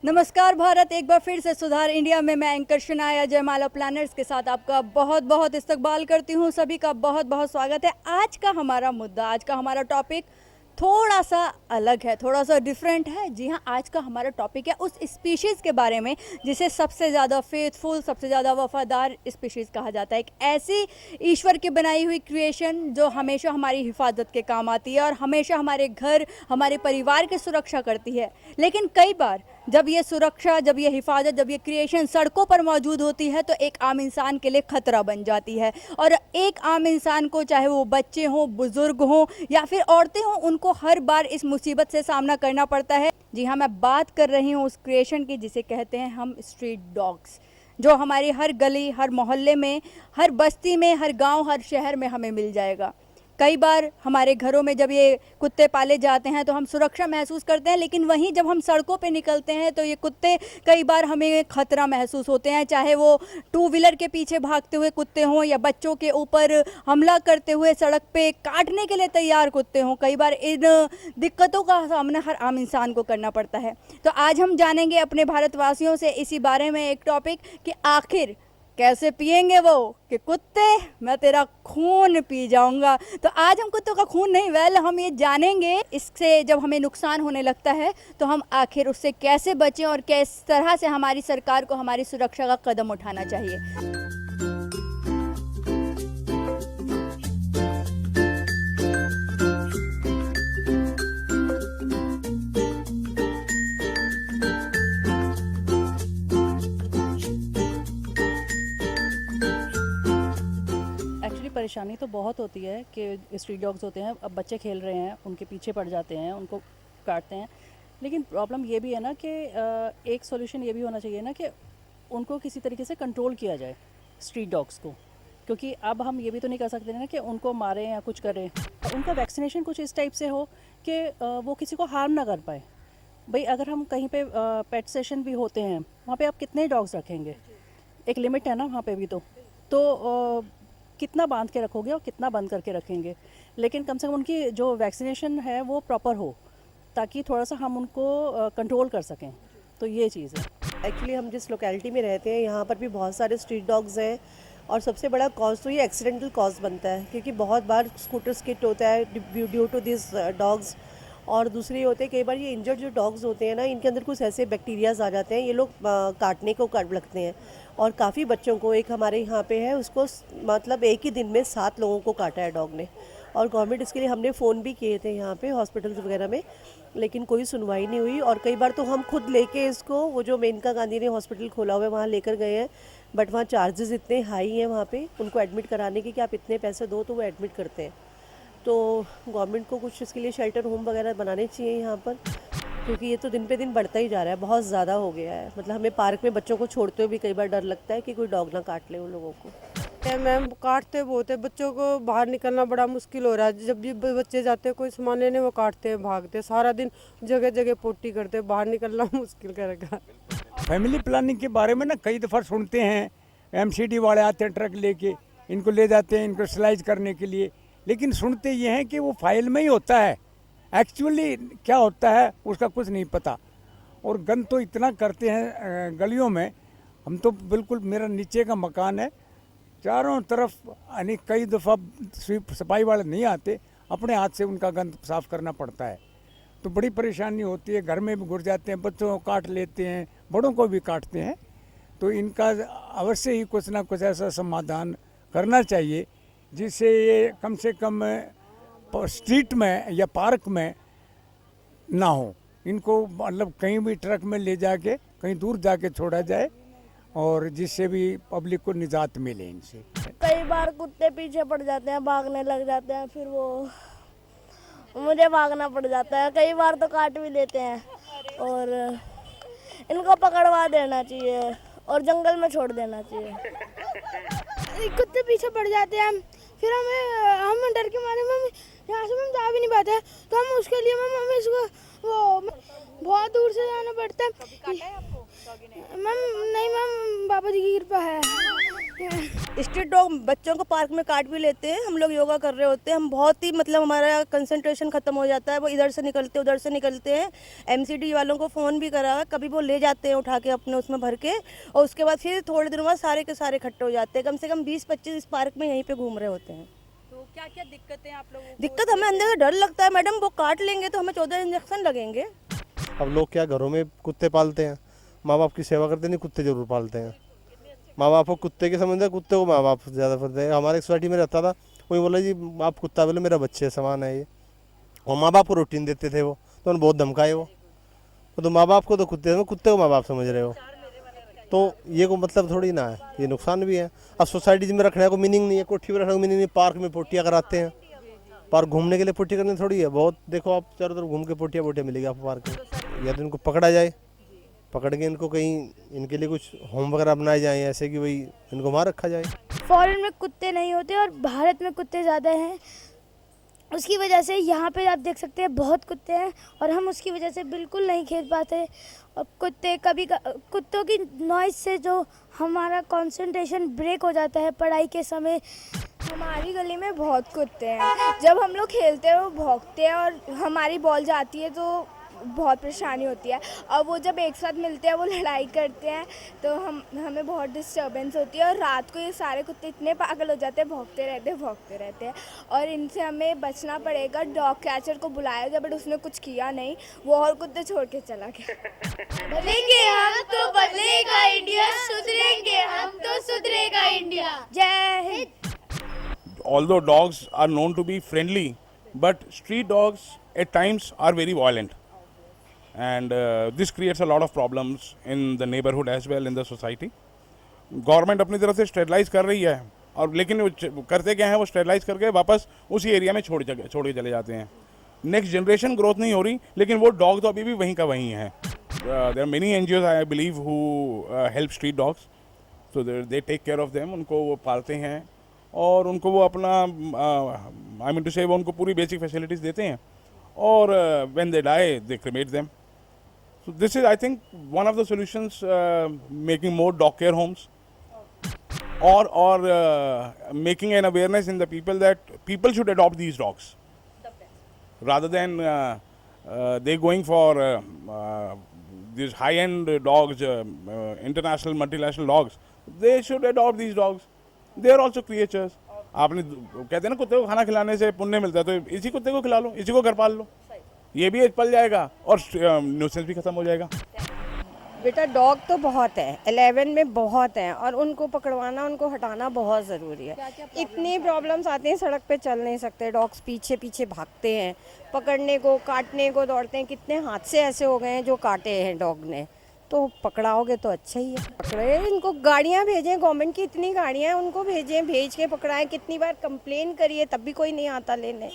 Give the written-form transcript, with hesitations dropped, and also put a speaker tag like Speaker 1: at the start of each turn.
Speaker 1: नमस्कार भारत, एक बार फिर से सुधार इंडिया में मैं एंकर शनाया जयमाला प्लानर्स के साथ आपका बहुत बहुत इस्तकबाल करती हूँ। सभी का बहुत बहुत स्वागत है। आज का हमारा मुद्दा, आज का हमारा टॉपिक थोड़ा सा अलग है, थोड़ा सा डिफरेंट है। जी हाँ, आज का हमारा टॉपिक है उस स्पीशीज़ के बारे में जिसे सबसे ज़्यादा फेथफुल, सबसे ज़्यादा वफादार स्पीशीज़ कहा जाता है। एक ऐसी ईश्वर की बनाई हुई क्रिएशन जो हमेशा हमारी हिफाजत के काम आती है और हमेशा हमारे घर, हमारे परिवार की सुरक्षा करती है। लेकिन कई बार जब ये सुरक्षा, जब ये हिफाजत, जब ये क्रिएशन सड़कों पर मौजूद होती है तो एक आम इंसान के लिए खतरा बन जाती है। और एक आम इंसान को, चाहे वो बच्चे हों, बुजुर्ग हों या फिर औरतें हों, उनको हर बार इस मुसीबत से सामना करना पड़ता है। जी हाँ, मैं बात कर रही हूँ उस क्रिएशन की जिसे कहते हैं हम स्ट्रीट डॉग्स, जो हमारी हर गली, हर मोहल्ले में, हर बस्ती में, हर गांव, हर शहर में हमें मिल जाएगा। कई बार हमारे घरों में जब ये कुत्ते पाले जाते हैं तो हम सुरक्षा महसूस करते हैं, लेकिन वहीं जब हम सड़कों पे निकलते हैं तो ये कुत्ते कई बार हमें खतरा महसूस होते हैं। चाहे वो टू व्हीलर के पीछे भागते हुए कुत्ते हों या बच्चों के ऊपर हमला करते हुए सड़क पे काटने के लिए तैयार कुत्ते हों, कई बार इन दिक्कतों का सामना हर आम इंसान को करना पड़ता है। तो आज हम जानेंगे अपने भारतवासियों से इसी बारे में एक टॉपिक कि आखिर कैसे पिएंगे वो कि कुत्ते, मैं तेरा खून पी जाऊंगा। तो आज हम कुत्तों का खून नहीं, हम ये जानेंगे इससे जब हमें नुकसान होने लगता है तो हम आखिर उससे कैसे बचें और किस तरह से हमारी सरकार को हमारी सुरक्षा का कदम उठाना चाहिए।
Speaker 2: एक्चुअली परेशानी तो बहुत होती है कि स्ट्रीट डॉग्स होते हैं, अब बच्चे खेल रहे हैं, उनके पीछे पड़ जाते हैं, उनको काटते हैं। लेकिन प्रॉब्लम ये भी है ना कि एक सॉल्यूशन ये भी होना चाहिए ना कि उनको किसी तरीके से कंट्रोल किया जाए स्ट्रीट डॉग्स को, क्योंकि अब हम ये भी तो नहीं कर सकते ना कि उनको मारें या कुछ करें। उनका वैक्सीनेशन कुछ इस टाइप से हो कि वो किसी को हार्म ना कर पाए। भाई अगर हम कहीं पे पेट सेशन भी होते हैं, वहाँ पे आप कितने डॉग्स रखेंगे? एक लिमिट है ना वहाँ पे भी तो कितना बांध के रखोगे और कितना बंद करके रखेंगे। लेकिन कम से कम उनकी जो वैक्सीनेशन है वो प्रॉपर हो, ताकि थोड़ा सा हम उनको कंट्रोल कर सकें। तो ये चीज़ है।
Speaker 3: एक्चुअली हम जिस लोकेलिटी में रहते हैं यहाँ पर भी बहुत सारे स्ट्रीट डॉग्स हैं और सबसे बड़ा कॉज तो ये एक्सीडेंटल कॉज बनता है, क्योंकि बहुत बार स्कूटर स्किट होता है ड्यू टू दिस डॉग्स। और दूसरी होते हैं कई बार ये इंजर्ड जो डॉग्स होते हैं ना, इनके अंदर कुछ ऐसे बैक्टीरियाज आ जाते हैं, ये लोग काटने को कर लगते हैं। और काफ़ी बच्चों को, एक हमारे यहाँ पे है, उसको मतलब एक ही दिन में 7 लोगों को काटा है डॉग ने। और गवर्नमेंट इसके लिए हमने फ़ोन भी किए थे यहाँ पे हॉस्पिटल्स वगैरह में, लेकिन कोई सुनवाई नहीं हुई। और कई बार तो हम खुद लेके इसको, वो जो मेनका गांधी ने हॉस्पिटल खोला हुआ है वहाँ लेकर गए हैं, बट वहाँ चार्जेस इतने हाई हैं वहाँ पे उनको एडमिट कराने के कि आप इतने पैसे दो तो वो एडमिट करते हैं। तो गवर्नमेंट को कुछ इसके लिए शेल्टर होम वगैरह बनाने चाहिए यहाँ पर, क्योंकि ये तो दिन पे दिन बढ़ता ही जा रहा है, बहुत ज़्यादा हो गया है। मतलब हमें पार्क में बच्चों को छोड़ते हुए भी कई बार डर लगता है कि कोई डॉग ना काट ले उन लोगों को।
Speaker 4: मैम काटते बहुत है, बच्चों को बाहर निकलना बड़ा मुश्किल हो रहा है। जब भी बच्चे जाते हैं कोई सामान लेने, वो काटते हैं, भागते, सारा दिन जगह जगह पोटी करते, बाहर निकलना मुश्किल करेगा।
Speaker 5: फैमिली प्लानिंग के बारे में ना कई दफ़ा सुनते हैं, एमसीडी वाले आते हैं ट्रक लेके, इनको ले जाते हैं इनको सिलाइज करने के लिए, लेकिन सुनते ये हैं कि वो फाइल में ही होता है, एक्चुअली क्या होता है उसका कुछ नहीं पता। और गंद तो इतना करते हैं गलियों में। हम तो बिल्कुल, मेरा नीचे का मकान है, चारों तरफ यानी कई दफ़ा स्वीप सफाई वाले नहीं आते, अपने हाथ से उनका गंद साफ करना पड़ता है। तो बड़ी परेशानी होती है, घर में भी घुस जाते हैं, बच्चों को काट लेते हैं, बड़ों को भी काटते हैं। तो इनका अवश्य ही कुछ ना कुछ ऐसा समाधान करना चाहिए जिससे ये कम से कम स्ट्रीट में या पार्क में ना हो। इनको मतलब कहीं भी ट्रक में ले जाके कहीं दूर जाके छोड़ा जाए, और जिससे भी पब्लिक को निजात मिले इनसे।
Speaker 6: कई बार कुत्ते पीछे पड़ जाते हैं, भागने लग जाते हैं, फिर वो मुझे भागना पड़ जाता है। कई बार तो काट भी लेते हैं, और इनको पकड़वा देना चाहिए और जंगल में छोड़ देना चाहिए।
Speaker 7: कुत्ते पीछे पड़ जाते हैं, फिर हम डर के मारे यहाँ से हम जा भी नहीं पाते, तो हम उसके लिए हमें इसको वो बहुत दूर से जाना पड़ता है। मैम नहीं मैम, बाबा जी की कृपा है।
Speaker 6: स्ट्रीट डॉग बच्चों को पार्क में काट भी लेते हैं, हम लोग योगा कर रहे होते हैं, हम बहुत ही मतलब हमारा कंसंट्रेशन खत्म हो जाता है, वो इधर से निकलते उधर से निकलते हैं। एमसीडी वालों को फ़ोन भी करा, कभी वो ले जाते हैं उठा के अपने उसमें भर के, और उसके बाद फिर थोड़े दिनों बाद सारे के सारे इकट्ठे हो जाते हैं। कम से कम 20-25 इस पार्क में यहीं पे घूम रहे होते हैं।
Speaker 1: तो क्या क्या दिक्कतें आप लोगों को?
Speaker 6: दिक्कत हमें अंदर से डर लगता है मैडम, वो काट लेंगे तो हमें 14 इंजेक्शन लगेंगे।
Speaker 8: अब लोग क्या घरों में कुत्ते पालते हैं, माँ बाप की सेवा करते नहीं, कुत्ते जरूर पालते हैं। माँ बाप को कुत्ते के समझते हैं, कुत्ते को माँ बाप ज़्यादा पसंद है। हमारे एक सोसाइटी में रहता था, वही बोला जी आप कुत्ता बोले मेरा बच्चे समान है ये, और माँ बाप को रूटीन देते थे वो, तो उन्होंने बहुत धमकाए वो, तो माँ बाप को तो कुत्ते को माँ बाप समझ रहे हो, तो ये को मतलब थोड़ी ना है, ये नुकसान भी है। अब सोसाइटी में रखने को मीनिंग नहीं है, कोठी में रखने को मीनिंग नहीं, पार्क में पोटियाँ कराते हैं, पार्क घूमने के लिए पोटी करनी थोड़ी है। बहुत देखो आप चारों तरफ घूम के पोटियाँ मिलेगी आपको पार्क में। या तो इनको पकड़ा जाए, पकड़ के इनको कहीं इनके लिए कुछ होम वगैरह बनाए जाए, ऐसे कि वही इनको वहाँ रखा जाए।
Speaker 7: फॉरेन में कुत्ते नहीं होते और भारत में कुत्ते ज़्यादा हैं, उसकी वजह से यहाँ पे आप देख सकते हैं बहुत कुत्ते हैं और हम उसकी वजह से बिल्कुल नहीं खेल पाते। और कुत्तों की नॉइज़ से जो हमारा कंसंट्रेशन ब्रेक हो जाता है पढ़ाई के समय।
Speaker 9: हमारी गली में बहुत कुत्ते हैं, जब हम लोग खेलते हैं वो भौंकते हैं और हमारी बॉल जाती है तो बहुत परेशानी होती है। और वो जब एक साथ मिलते हैं वो लड़ाई करते हैं तो हमें बहुत डिस्टर्बेंस होती है। और रात को ये सारे कुत्ते इतने पागल हो जाते हैं, भौंकते रहते हैं और इनसे हमें बचना पड़ेगा। डॉग कैचर को बुलाया गया बट उसने कुछ किया नहीं, वो और कुत्ते छोड़ के चला गया।
Speaker 7: बदलेंगे हम तो बदलेगा इंडिया, सुधरेंगे हम तो सुधरेगा इंडिया। जय Hind.
Speaker 10: Although dogs are known to be friendly, but street dogs at times are very violent, and this creates a lot of problems in the neighborhood as well in the society. Government अपनी तरफ से sterilise कर रही है, और लेकिन वो करते क्या है, वो स्टेरलाइज करके वापस उसी एरिया में छोड़ के चले जाते हैं। नेक्स्ट जनरेशन ग्रोथ नहीं हो रही, लेकिन वो डॉग तो अभी भी वहीं का वहीं है। There are many NGOs I believe who help street dogs, so they take care of them, उनको वो पालते हैं और उनको वो अपना आई मीन टू से वो उनको पूरी बेसिक फैसिलिटीज़ देते हैं, और when they die they cremate them. So this is I think one of the solutions, making more dog care homes, or making an awareness in the people that people should adopt these dogs rather than they going for these high-end dogs, international multinational dogs. They should adopt these dogs. They are also creatures. आपने कहते हैं ना कुत्ते को खाना खिलाने से पुण्य मिलता है, तो इसी कुत्ते को खिला लो, इसी को घर पाल लो, ये भी एज पल जाएगा और न्यूसेंस भी खत्म हो जाएगा।
Speaker 11: बेटा डॉग तो बहुत है, 11 में बहुत हैं और उनको पकड़वाना, उनको हटाना बहुत ज़रूरी है। इतनी प्रॉब्लम्स आती हैं, सड़क पे चल नहीं सकते, डॉग्स पीछे पीछे भागते हैं, पकड़ने को काटने को दौड़ते हैं। कितने हादसे ऐसे हो गए हैं जो काटे हैं डॉग ने, तो पकड़ाओगे तो अच्छा ही है। पकड़े इनको, गाड़ियाँ भेजें, गवर्नमेंट की इतनी गाड़ियाँ हैं उनको भेजें, भेज के पकड़ाएं। कितनी बार कंप्लेन करिए तब भी कोई नहीं आता लेने।